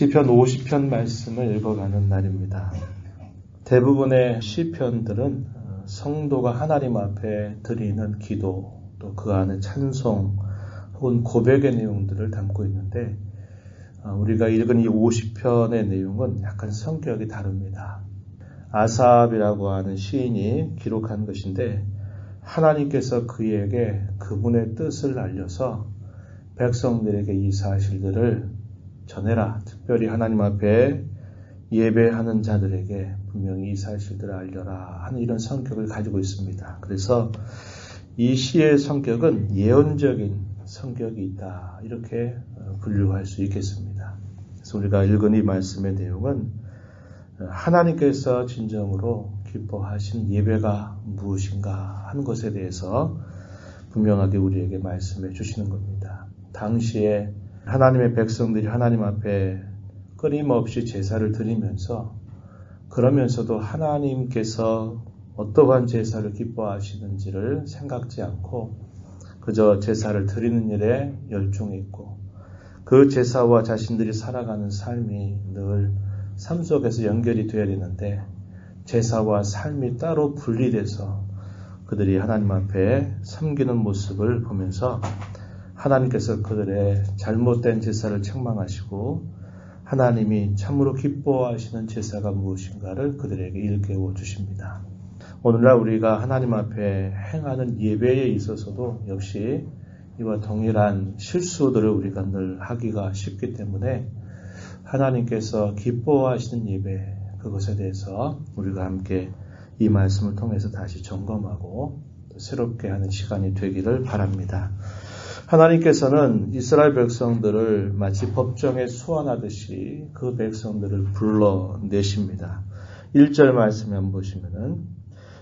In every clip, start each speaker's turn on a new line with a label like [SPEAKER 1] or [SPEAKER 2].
[SPEAKER 1] 시편 50편 말씀을 읽어가는 날입니다. 대부분의 시편들은 성도가 하나님 앞에 드리는 기도, 또 그 안에 찬송 혹은 고백의 내용들을 담고 있는데 우리가 읽은 이 50편의 내용은 약간 성격이 다릅니다. 아삽이라고 하는 시인이 기록한 것인데 하나님께서 그에게 그분의 뜻을 알려서 백성들에게 이 사실들을 전해라. 특별히 하나님 앞에 예배하는 자들에게 분명히 이 사실들을 알려라 하는 이런 성격을 가지고 있습니다. 그래서 이 시의 성격은 예언적인 성격이 있다. 이렇게 분류할 수 있겠습니다. 그래서 우리가 읽은 이 말씀의 내용은 하나님께서 진정으로 기뻐하신 예배가 무엇인가 하는 것에 대해서 분명하게 우리에게 말씀해 주시는 겁니다. 당시에 하나님의 백성들이 하나님 앞에 끊임없이 제사를 드리면서 그러면서도 하나님께서 어떠한 제사를 기뻐하시는지를 생각지 않고 그저 제사를 드리는 일에 열중했고 그 제사와 자신들이 살아가는 삶이 늘 삶 속에서 연결이 되어야 되는데 제사와 삶이 따로 분리돼서 그들이 하나님 앞에 섬기는 모습을 보면서 하나님께서 그들의 잘못된 제사를 책망하시고 하나님이 참으로 기뻐하시는 제사가 무엇인가를 그들에게 일깨워 주십니다. 오늘날 우리가 하나님 앞에 행하는 예배에 있어서도 역시 이와 동일한 실수들을 우리가 늘 하기가 쉽기 때문에 하나님께서 기뻐하시는 예배 그것에 대해서 우리가 함께 이 말씀을 통해서 다시 점검하고 새롭게 하는 시간이 되기를 바랍니다. 하나님께서는 이스라엘 백성들을 마치 법정에 소환하듯이 그 백성들을 불러내십니다. 1절 말씀에 한번 보시면은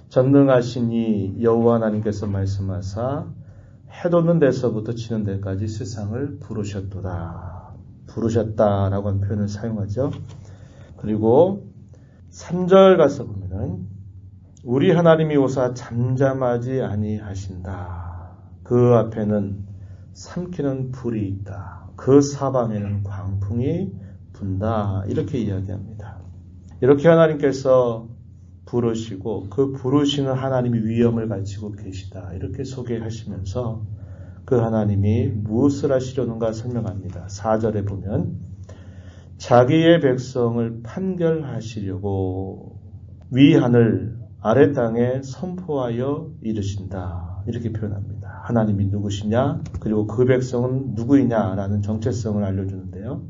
[SPEAKER 1] 전능하신 이 여호와 하나님께서 말씀하사 해 돋는 데서부터 지는 데까지 세상을 부르셨도다. 부르셨다라고 하는 표현을 사용하죠. 그리고 3절 가서 보면은 우리 하나님이 오사 잠잠하지 아니하신다. 그 앞에는 삼키는 불이 있다. 그 사방에는 광풍이 분다. 이렇게 이야기합니다. 이렇게 하나님께서 부르시고 그 부르시는 하나님이 위엄을 가지고 계시다. 이렇게 소개하시면서 그 하나님이 무엇을 하시려는가 설명합니다. 4절에 보면 자기의 백성을 판결하시려고 위 하늘 아래 땅에 선포하여 이르신다. 이렇게 표현합니다. 하나님이 누구시냐 그리고 그 백성은 누구이냐라는 정체성을 알려주는데요.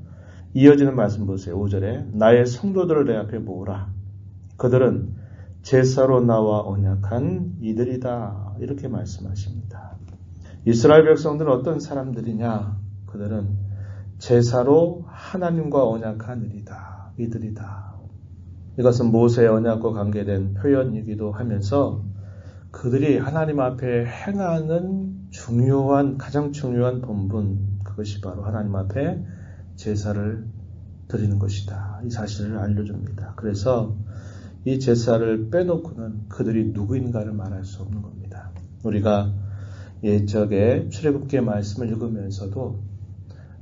[SPEAKER 1] 이어지는 말씀 보세요. 5절에 나의 성도들을 내 앞에 모으라. 그들은 제사로 나와 언약한 이들이다. 이렇게 말씀하십니다. 이스라엘 백성들은 어떤 사람들이냐? 그들은 제사로 하나님과 언약한 이들이다. 이것은 모세의 언약과 관계된 표현이기도 하면서 그들이 하나님 앞에 행하는 가장 중요한 본분, 그것이 바로 하나님 앞에 제사를 드리는 것이다. 이 사실을 알려줍니다. 그래서 이 제사를 빼놓고는 그들이 누구인가를 말할 수 없는 겁니다. 우리가 옛적에 출애굽기의 말씀을 읽으면서도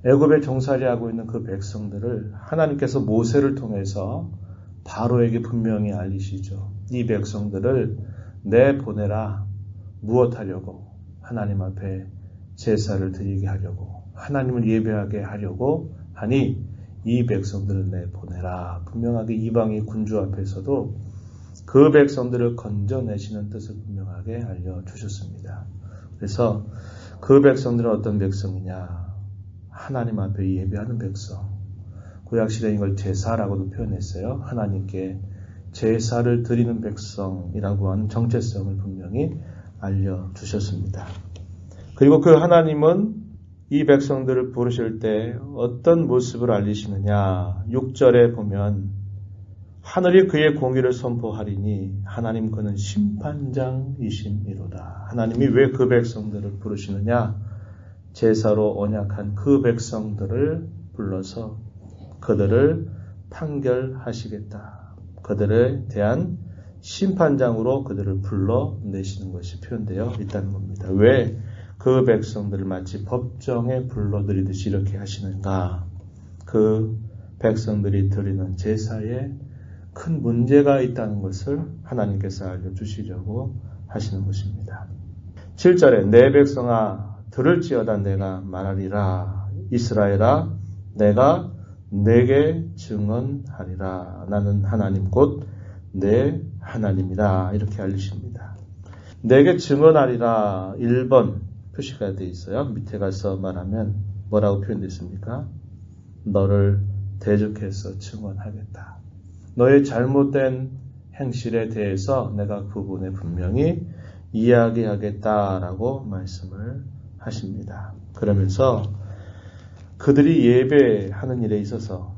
[SPEAKER 1] 애굽에 종살이하고 있는 그 백성들을 하나님께서 모세를 통해서 바로에게 분명히 알리시죠. 이 백성들을 내보내라. 무엇하려고? 하나님 앞에 제사를 드리게 하려고, 하나님을 예배하게 하려고 하니 이 백성들을 내보내라. 분명하게 이방인 군주 앞에서도 그 백성들을 건져내시는 뜻을 분명하게 알려주셨습니다. 그래서 그 백성들은 어떤 백성이냐? 하나님 앞에 예배하는 백성. 구약시대에 이걸 제사라고도 표현했어요. 하나님께 제사를 드리는 백성이라고 하는 정체성을 분명히 알려주셨습니다. 그리고 그 하나님은 이 백성들을 부르실 때 어떤 모습을 알리시느냐? 6절에 보면 하늘이 그의 공의를 선포하리니 하나님 그는 심판장이심이로다. 하나님이 왜 그 백성들을 부르시느냐? 제사로 언약한 그 백성들을 불러서 그들을 판결하시겠다. 그들에 대한 심판장으로 그들을 불러내시는 것이 표현되어 있다는 겁니다. 왜 그 백성들을 마치 법정에 불러들이듯이 이렇게 하시는가? 그 백성들이 드리는 제사에 큰 문제가 있다는 것을 하나님께서 알려주시려고 하시는 것입니다. 7절에 내 백성아 들을지어다 내가 말하리라. 이스라엘아 내가 내게 증언하리라. 나는 하나님 곧 내 하나님이라. 이렇게 알리십니다. 내게 증언하리라. 1번 표시가 되어 있어요. 밑에 가서 말하면 뭐라고 표현되어 있습니까? 너를 대적해서 증언하겠다. 너의 잘못된 행실에 대해서 내가 그분에 분명히 이야기하겠다라고 말씀을 하십니다. 그러면서 그들이 예배하는 일에 있어서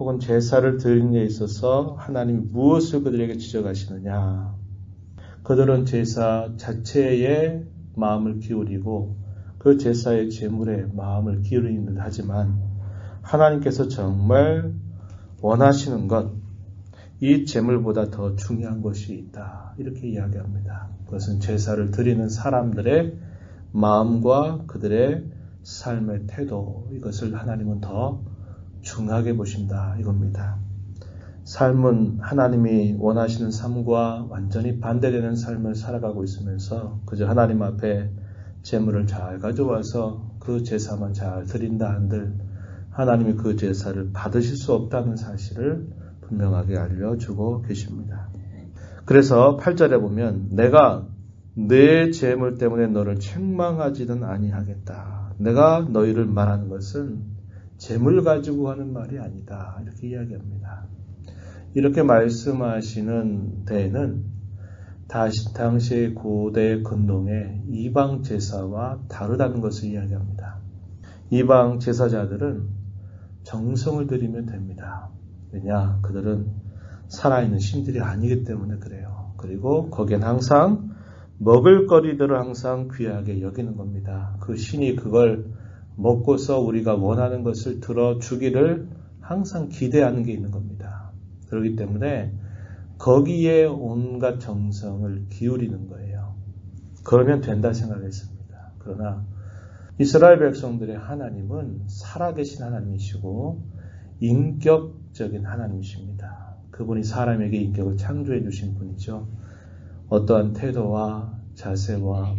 [SPEAKER 1] 혹은 제사를 드리는 일에 있어서 하나님이 무엇을 그들에게 지적하시느냐. 그들은 제사 자체에 마음을 기울이고 그 제사의 제물에 마음을 기울이는 듯 하지만 하나님께서 정말 원하시는 것, 이 제물보다 더 중요한 것이 있다. 이렇게 이야기합니다. 그것은 제사를 드리는 사람들의 마음과 그들의 삶의 태도, 이것을 하나님은 더 중하게 보신다. 이겁니다. 삶은 하나님이 원하시는 삶과 완전히 반대되는 삶을 살아가고 있으면서 그저 하나님 앞에 제물을 잘 가져와서 그 제사만 잘 드린다 한들 하나님이 그 제사를 받으실 수 없다는 사실을 분명하게 알려주고 계십니다. 그래서 8절에 보면 내가 내 제물 때문에 너를 책망하지는 아니하겠다. 내가 너희를 말하는 것은 제물 가지고 하는 말이 아니다. 이렇게 이야기합니다. 이렇게 말씀하시는 데에는 당시 고대 근동의 이방 제사와 다르다는 것을 이야기합니다. 이방 제사자들은 정성을 들이면 됩니다. 왜냐? 그들은 살아있는 신들이 아니기 때문에 그래요. 그리고 거기엔 항상 먹을거리들을 항상 귀하게 여기는 겁니다. 그 신이 그걸 먹고서 우리가 원하는 것을 들어주기를 항상 기대하는 게 있는 겁니다. 그렇기 때문에 거기에 온갖 정성을 기울이는 거예요. 그러면 된다 생각했습니다. 그러나 이스라엘 백성들의 하나님은 살아계신 하나님이시고 인격적인 하나님이십니다. 그분이 사람에게 인격을 창조해 주신 분이죠. 어떠한 태도와 자세와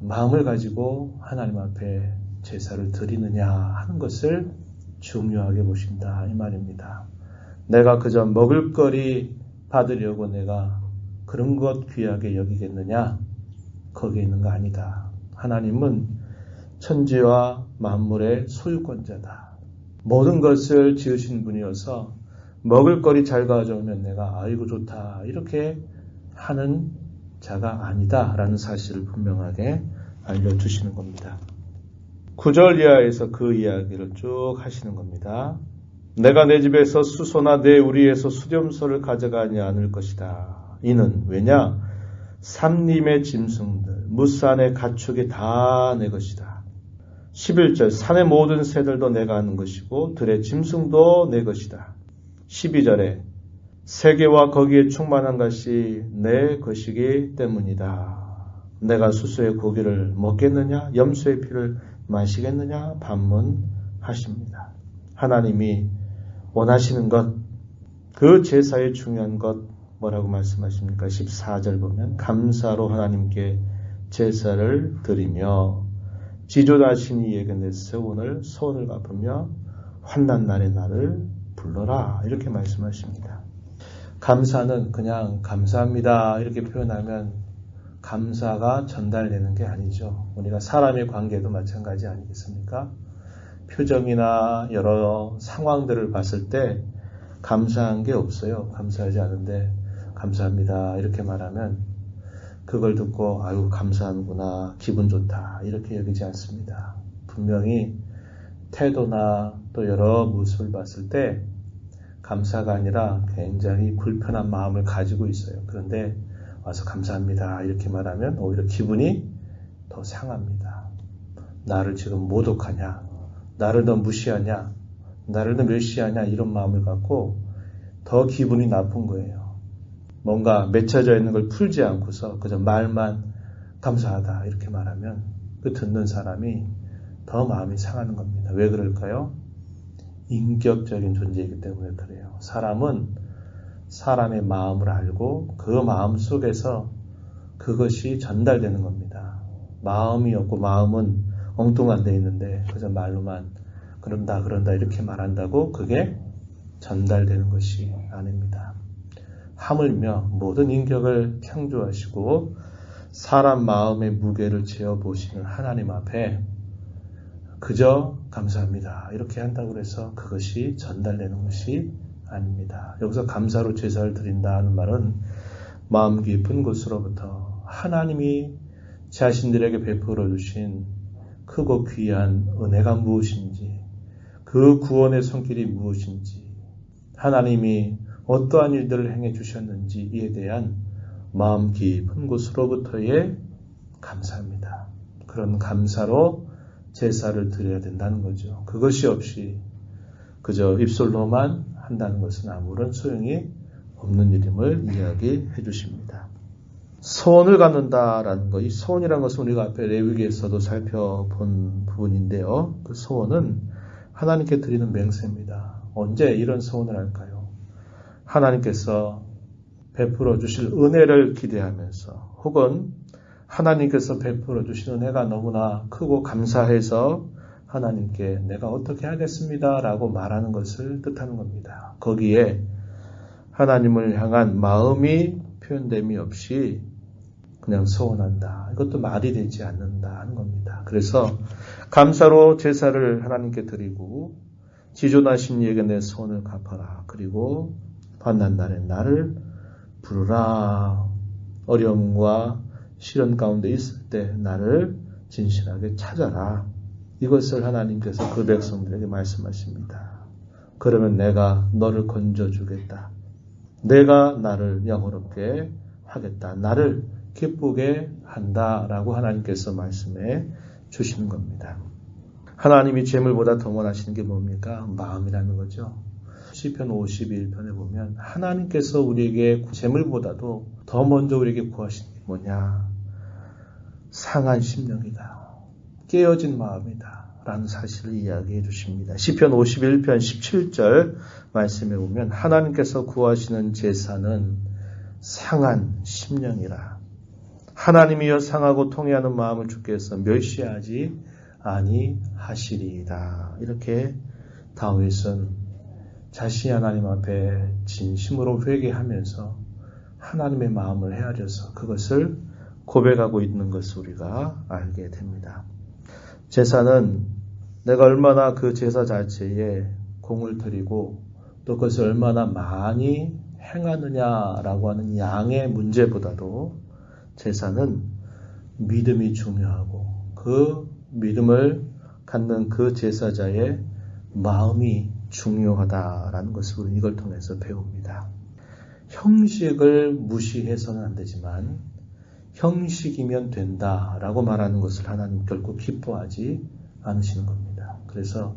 [SPEAKER 1] 마음을 가지고 하나님 앞에 제사를 드리느냐 하는 것을 중요하게 보신다 이 말입니다. 내가 그저 먹을거리 받으려고 내가 그런 것 귀하게 여기겠느냐? 거기에 있는 거 아니다. 하나님은 천지와 만물의 소유권자다. 모든 것을 지으신 분이어서 먹을거리 잘 가져오면 내가 아이고 좋다 이렇게 하는 자가 아니다라는 사실을 분명하게 알려주시는 겁니다. 9절 이하에서 그 이야기를 쭉 하시는 겁니다. 내가 내 집에서 수소나 내 우리에서 수렴소를 가져가지 않을 것이다. 이는 왜냐? 삼림의 짐승들, 무산의 가축이 다 내 것이다. 11절 산의 모든 새들도 내가 하는 것이고 들의 짐승도 내 것이다. 12절에 세계와 거기에 충만한 것이 내 것이기 때문이다. 내가 수소의 고기를 먹겠느냐? 염소의 피를 마시겠느냐? 반문하십니다. 하나님이 원하시는 것, 그 제사의 중요한 것 뭐라고 말씀하십니까? 14절 보면 감사로 하나님께 제사를 드리며 지존하신 이에게 내 세원을 소원을 갚으며 환난 날에 나를 불러라 이렇게 말씀하십니다. 감사는 그냥 감사합니다 이렇게 표현하면 감사가 전달되는 게 아니죠. 우리가 사람의 관계도 마찬가지 아니겠습니까? 표정이나 여러 상황들을 봤을 때 감사한 게 없어요. 감사하지 않은데 감사합니다 이렇게 말하면 그걸 듣고 아유 감사하는구나 기분 좋다 이렇게 여기지 않습니다. 분명히 태도나 또 여러 모습을 봤을 때 감사가 아니라 굉장히 불편한 마음을 가지고 있어요. 그런데 와서 감사합니다 이렇게 말하면 오히려 기분이 더 상합니다. 나를 지금 모독하냐, 나를 너 무시하냐, 나를 너 멸시하냐 이런 마음을 갖고 더 기분이 나쁜 거예요. 뭔가 맺혀져 있는 걸 풀지 않고서 그저 말만 감사하다 이렇게 말하면 그 듣는 사람이 더 마음이 상하는 겁니다. 왜 그럴까요? 인격적인 존재이기 때문에 그래요. 사람은 사람의 마음을 알고 그 마음 속에서 그것이 전달되는 겁니다. 마음이 없고 마음은 엉뚱한 데 있는데 그저 말로만 그런다 이렇게 말한다고 그게 전달되는 것이 아닙니다. 하물며 모든 인격을 창조하시고 사람 마음의 무게를 재어보시는 하나님 앞에 그저 감사합니다. 이렇게 한다고 해서 그것이 전달되는 것이 아닙니다. 여기서 감사로 제사를 드린다 하는 말은 마음 깊은 곳으로부터 하나님이 자신들에게 베풀어 주신 크고 귀한 은혜가 무엇인지, 그 구원의 손길이 무엇인지, 하나님이 어떠한 일들을 행해 주셨는지에 대한 마음 깊은 곳으로부터의 감사입니다. 그런 감사로 제사를 드려야 된다는 거죠. 그것이 없이 그저 입술로만 한다는 것은 아무런 소용이 없는 일임을 이야기해 주십니다. 소원을 갖는다라는 것, 이 소원이라는 것은 우리가 앞에 레위기에서도 살펴본 부분인데요. 그 소원은 하나님께 드리는 맹세입니다. 언제 이런 소원을 할까요? 하나님께서 베풀어 주실 은혜를 기대하면서 혹은 하나님께서 베풀어 주신 은혜가 너무나 크고 감사해서 하나님께 내가 어떻게 하겠습니다 라고 말하는 것을 뜻하는 겁니다. 거기에 하나님을 향한 마음이 표현됨이 없이 그냥 소원한다. 이것도 말이 되지 않는다 하는 겁니다. 그래서 감사로 제사를 하나님께 드리고 지존하신 이에게 내 소원을 갚아라. 그리고 환난 날에 나를 부르라. 어려움과 시련 가운데 있을 때 나를 진실하게 찾아라. 이것을 하나님께서 그 백성들에게 말씀하십니다. 그러면 내가 너를 건져주겠다. 내가 나를 영화롭게 하겠다. 나를 기쁘게 한다라고 하나님께서 말씀해 주시는 겁니다. 하나님이 재물보다 더 원하시는 게 뭡니까? 마음이라는 거죠. 시편 51편에 보면 하나님께서 우리에게 재물보다도 더 먼저 우리에게 구하시는 게 뭐냐? 상한 심령이다. 깨어진 마음이다. 라는 사실을 이야기해 주십니다. 시편 51편 17절 말씀에 보면 하나님께서 구하시는 제사는 상한 심령이라. 하나님이여 상하고 통회하는 마음을 주께서 멸시하지 아니하시리이다. 이렇게 다윗은 자신이 하나님 앞에 진심으로 회개하면서 하나님의 마음을 헤아려서 그것을 고백하고 있는 것을 우리가 알게 됩니다. 제사는 내가 얼마나 그 제사 자체에 공을 들이고 또 그것을 얼마나 많이 행하느냐라고 하는 양의 문제보다도 제사는 믿음이 중요하고 그 믿음을 갖는 그 제사자의 마음이 중요하다라는 것을 우리는 이걸 통해서 배웁니다. 형식을 무시해서는 안 되지만 형식이면 된다라고 말하는 것을 하나님 결코 기뻐하지 않으시는 겁니다. 그래서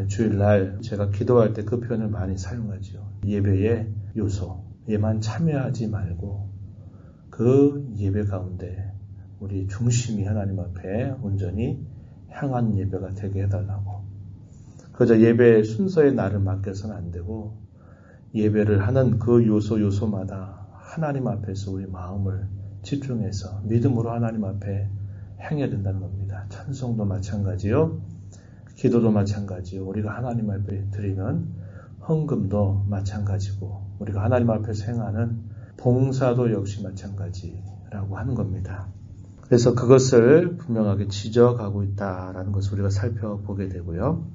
[SPEAKER 1] 주일날 제가 기도할 때 그 표현을 많이 사용하죠. 예배의 요소에만 참여하지 말고 그 예배 가운데 우리 중심이 하나님 앞에 온전히 향한 예배가 되게 해달라고. 그저 예배 순서에 나를 맡겨서는 안 되고 예배를 하는 그 요소마다 하나님 앞에서 우리 마음을 집중해서 믿음으로 하나님 앞에 행해야 된다는 겁니다. 찬송도 마찬가지요. 기도도 마찬가지요. 우리가 하나님 앞에 드리는 헌금도 마찬가지고 우리가 하나님 앞에서 행하는 봉사도 역시 마찬가지라고 하는 겁니다. 그래서 그것을 분명하게 지적하고 있다라는 것을 우리가 살펴보게 되고요.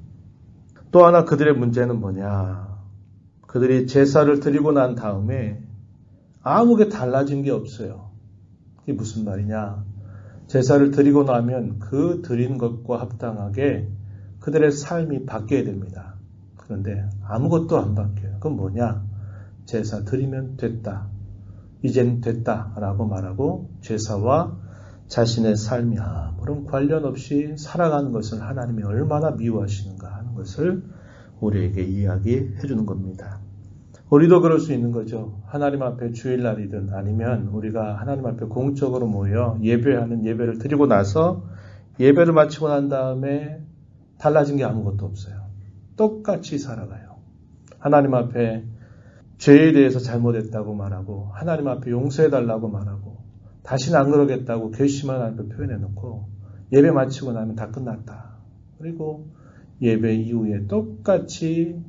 [SPEAKER 1] 또 하나 그들의 문제는 뭐냐. 그들이 제사를 드리고 난 다음에 아무게 달라진 게 없어요. 이게 무슨 말이냐. 제사를 드리고 나면 그 드린 것과 합당하게 그들의 삶이 바뀌어야 됩니다. 그런데 아무것도 안 바뀌어요. 그건 뭐냐? 제사 드리면 됐다. 이젠 됐다라고 말하고 제사와 자신의 삶이 아무런 관련 없이 살아가는 것을 하나님이 얼마나 미워하시는가 하는 것을 우리에게 이야기해 주는 겁니다. 우리도 그럴 수 있는 거죠. 하나님 앞에 주일날이든 아니면 우리가 하나님 앞에 공적으로 모여 예배하는 예배를 드리고 나서 예배를 마치고 난 다음에 달라진 게 아무것도 없어요. 똑같이 살아가요. 하나님 앞에 죄에 대해서 잘못했다고 말하고 하나님 앞에 용서해달라고 말하고 다시는 안 그러겠다고 결심을 하나님 앞에 표현해놓고 예배 마치고 나면 다 끝났다. 그리고 예배 이후에 똑같이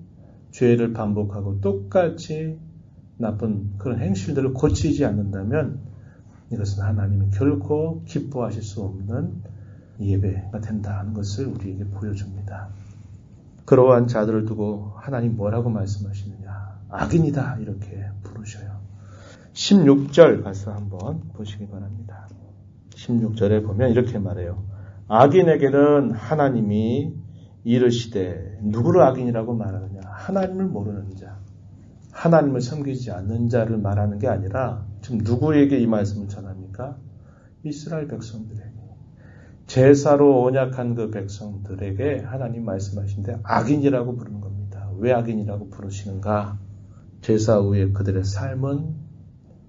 [SPEAKER 1] 죄를 반복하고 똑같이 나쁜 그런 행실들을 고치지 않는다면 이것은 하나님이 결코 기뻐하실 수 없는 예배가 된다는 것을 우리에게 보여줍니다. 그러한 자들을 두고 하나님 뭐라고 말씀하시느냐. 악인이다 이렇게 부르셔요. 16절 가서 한번 보시기 바랍니다. 16절에 보면 이렇게 말해요. 악인에게는 하나님이 이르시되 누구를 악인이라고 말하느냐. 하나님을 모르는 자. 하나님을 섬기지 않는 자를 말하는 게 아니라 지금 누구에게 이 말씀을 전합니까? 이스라엘 백성들에게. 제사로 언약한 그 백성들에게 하나님 말씀하신데 악인이라고 부르는 겁니다. 왜 악인이라고 부르시는가? 제사 후에 그들의 삶은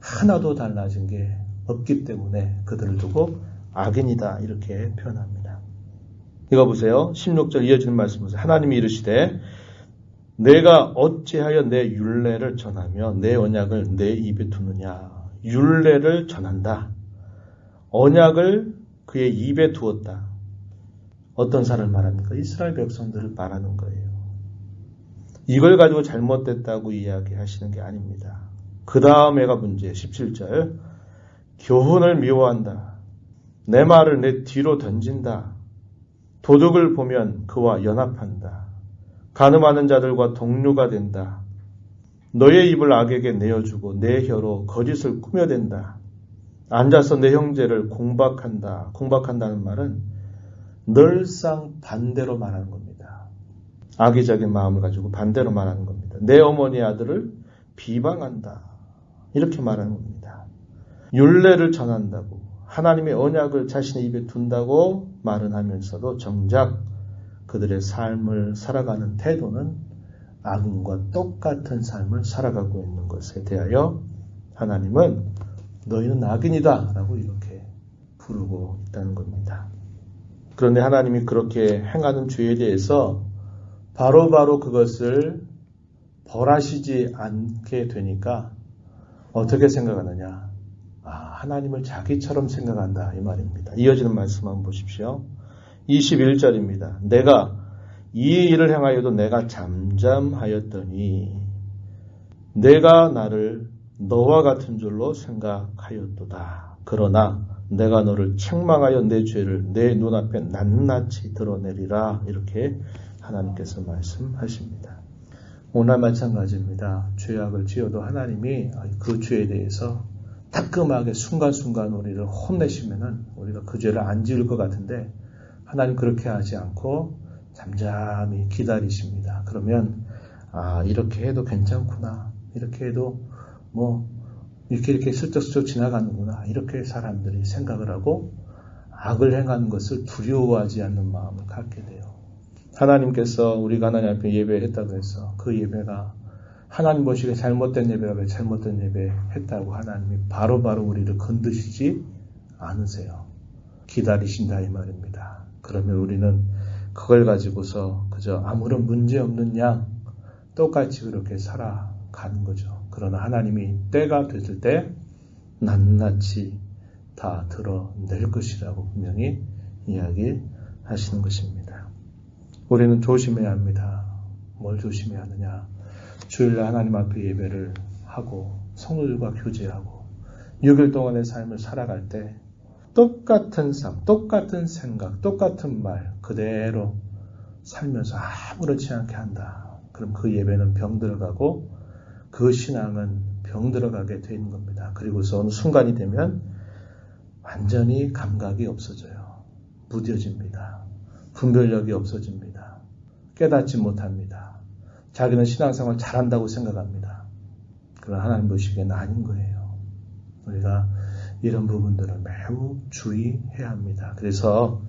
[SPEAKER 1] 하나도 달라진 게 없기 때문에 그들을 두고 악인이다 이렇게 표현합니다. 이거 보세요. 16절 이어지는 말씀 보세요. 하나님이 이르시되 내가 어찌하여 내 율례를 전하며 내 언약을 내 입에 두느냐. 율례를 전한다. 언약을 그의 입에 두었다. 어떤 사람을 말합니까? 이스라엘 백성들을 말하는 거예요. 이걸 가지고 잘못됐다고 이야기하시는 게 아닙니다. 그 다음에가 문제 17절 교훈을 미워한다. 내 말을 내 뒤로 던진다. 도둑을 보면 그와 연합한다. 간음하는 자들과 동료가 된다. 너의 입을 악에게 내어주고 내 혀로 거짓을 꾸며댄다. 앉아서 내 형제를 공박한다. 공박한다는 말은 늘상 반대로 말하는 겁니다. 악의적인 마음을 가지고 반대로 말하는 겁니다. 내 어머니 아들을 비방한다. 이렇게 말하는 겁니다. 율례를 전한다고 하나님의 언약을 자신의 입에 둔다고 말은 하면서도 정작 그들의 삶을 살아가는 태도는 악인과 똑같은 삶을 살아가고 있는 것에 대하여 하나님은 너희는 악인이다 라고 이렇게 부르고 있다는 겁니다. 그런데 하나님이 그렇게 행하는 죄에 대해서 바로바로 그것을 벌하시지 않게 되니까 어떻게 생각하느냐. 하나님을 자기처럼 생각한다 이 말입니다. 이어지는 말씀 한번 보십시오. 21절입니다. 내가 이 일을 행하여도 내가 잠잠하였더니 내가 나를 너와 같은 줄로 생각하였도다. 그러나 내가 너를 책망하여 내 죄를 내 눈앞에 낱낱이 드러내리라. 이렇게 하나님께서 말씀하십니다. 오늘 마찬가지입니다. 죄악을 지어도 하나님이 그 죄에 대해서 따끔하게 순간순간 우리를 혼내시면은 우리가 그 죄를 안 지을 것 같은데 하나님 그렇게 하지 않고 잠잠히 기다리십니다. 그러면 이렇게 해도 괜찮구나. 이렇게 해도 이렇게 슬쩍슬쩍 지나가는구나. 이렇게 사람들이 생각을 하고 악을 행하는 것을 두려워하지 않는 마음을 갖게 돼요. 하나님께서 우리가 하나님 앞에 예배했다고 해서 그 예배가 하나님 보시기에 잘못된 예배가 잘못된 예배 했다고 하나님이 바로바로 우리를 건드시지 않으세요. 기다리신다 이 말입니다. 그러면 우리는 그걸 가지고서 그저 아무런 문제 없는 양 똑같이 그렇게 살아가는 거죠. 그러나 하나님이 때가 됐을 때 낱낱이 다 드러낼 것이라고 분명히 이야기하시는 것입니다. 우리는 조심해야 합니다. 뭘 조심해야 하느냐. 주일날 하나님 앞에 예배를 하고 성도들과 교제하고 6일 동안의 삶을 살아갈 때 똑같은 삶, 똑같은 생각, 똑같은 말 그대로 살면서 아무렇지 않게 한다. 그럼 그 예배는 병들어가고 그 신앙은 병들어가게 되는 겁니다. 그리고서 어느 순간이 되면 완전히 감각이 없어져요. 무뎌집니다. 분별력이 없어집니다. 깨닫지 못합니다. 자기는 신앙생활 잘한다고 생각합니다. 그러나 하나님 보시기에는 아닌 거예요. 우리가 이런 부분들을 매우 주의해야 합니다. 그래서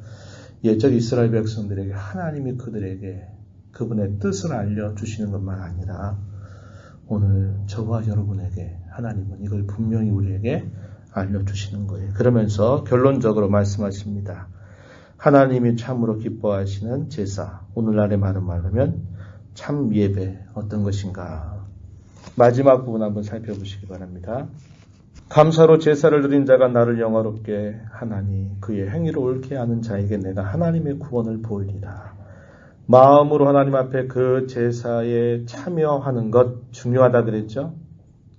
[SPEAKER 1] 옛적 이스라엘 백성들에게 하나님이 그들에게 그분의 뜻을 알려주시는 것만 아니라 오늘 저와 여러분에게 하나님은 이걸 분명히 우리에게 알려주시는 거예요. 그러면서 결론적으로 말씀하십니다. 하나님이 참으로 기뻐하시는 제사, 오늘날의 말은 말하면 참 예배 어떤 것인가? 마지막 부분 한번 살펴보시기 바랍니다. 감사로 제사를 드린 자가 나를 영화롭게 하나니 그의 행위를 옳게 하는 자에게 내가 하나님의 구원을 보이리라. 마음으로 하나님 앞에 그 제사에 참여하는 것 중요하다 그랬죠.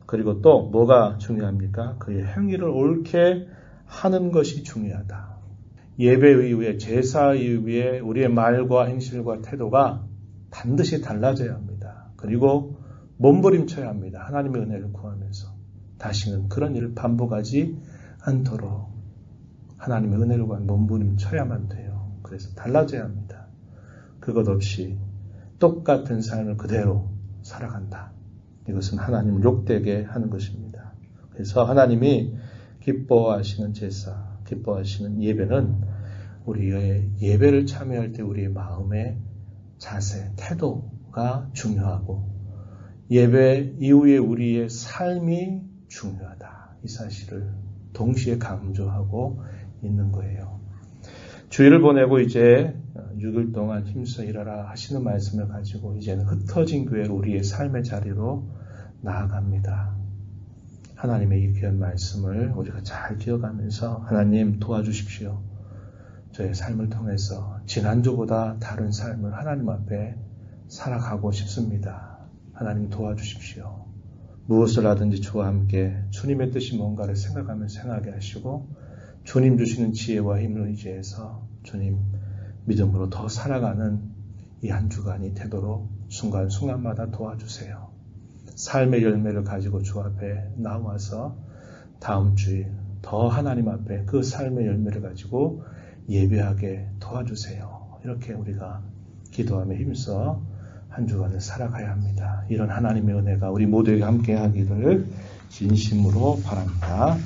[SPEAKER 1] 그리고 또 뭐가 중요합니까? 그의 행위를 옳게 하는 것이 중요하다. 예배 이후에 제사 이후에 우리의 말과 행실과 태도가 반드시 달라져야 합니다. 그리고 몸부림쳐야 합니다. 하나님의 은혜를 구하면서 다시는 그런 일을 반복하지 않도록 하나님의 은혜를 구하며 몸부림쳐야만 돼요. 그래서 달라져야 합니다. 그것 없이 똑같은 삶을 그대로 살아간다. 이것은 하나님을 욕되게 하는 것입니다. 그래서 하나님이 기뻐하시는 제사, 기뻐하시는 예배는 우리의 예배를 참여할 때 우리의 마음의 자세, 태도가 중요하고 예배 이후에 우리의 삶이 중요하다. 이 사실을 동시에 강조하고 있는 거예요. 주일을 보내고 이제 6일 동안 힘써 일하라 하시는 말씀을 가지고 이제는 흩어진 교회로 우리의 삶의 자리로 나아갑니다. 하나님의 이 귀한 말씀을 우리가 잘 기억하면서 하나님 도와주십시오. 저의 삶을 통해서 지난주보다 다른 삶을 하나님 앞에 살아가고 싶습니다. 하나님 도와주십시오. 무엇을 하든지 주와 함께 주님의 뜻이 뭔가를 생각하면서 행하게 하시고 주님 주시는 지혜와 힘을 의지해서 주님 믿음으로 더 살아가는 이 한 주간이 되도록 순간순간마다 도와주세요. 삶의 열매를 가지고 주 앞에 나와서 다음 주에 더 하나님 앞에 그 삶의 열매를 가지고 예배하게 도와주세요. 이렇게 우리가 기도하며 힘써 한 주간을 살아가야 합니다. 이런 하나님의 은혜가 우리 모두에게 함께 하기를 진심으로 바랍니다.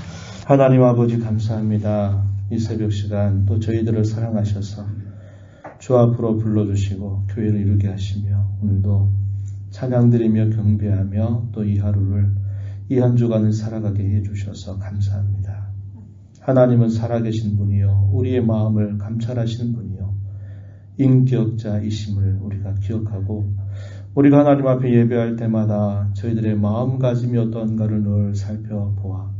[SPEAKER 1] 하나님 아버지 감사합니다. 이 새벽 시간 또 저희들을 사랑하셔서 주 앞으로 불러주시고 교회를 이루게 하시며 오늘도 찬양드리며 경배하며 또 이 하루를 이 한 주간을 살아가게 해주셔서 감사합니다. 하나님은 살아계신 분이요 우리의 마음을 감찰하시는 분이요 인격자이심을 우리가 기억하고 우리가 하나님 앞에 예배할 때마다 저희들의 마음가짐이 어떠한가를 늘 살펴보아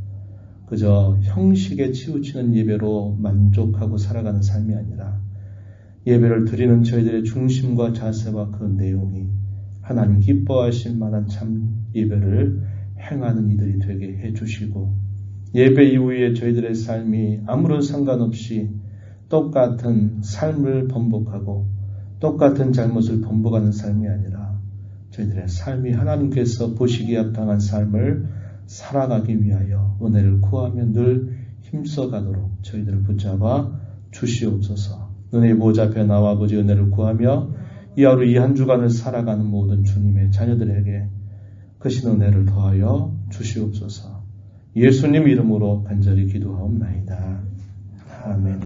[SPEAKER 1] 그저 형식에 치우치는 예배로 만족하고 살아가는 삶이 아니라 예배를 드리는 저희들의 중심과 자세와 그 내용이 하나님 기뻐하실 만한 참 예배를 행하는 이들이 되게 해주시고 예배 이후에 저희들의 삶이 아무런 상관없이 똑같은 삶을 번복하고 똑같은 잘못을 번복하는 삶이 아니라 저희들의 삶이 하나님께서 보시기에 합당한 삶을 살아가기 위하여 은혜를 구하며 늘 힘써가도록 저희들을 붙잡아 주시옵소서. 눈의 보좌 앞에 나와 아버지 은혜를 구하며 이 하루 이 한 주간을 살아가는 모든 주님의 자녀들에게 크신 은혜를 더하여 주시옵소서. 예수님 이름으로 간절히 기도하옵나이다. 아멘.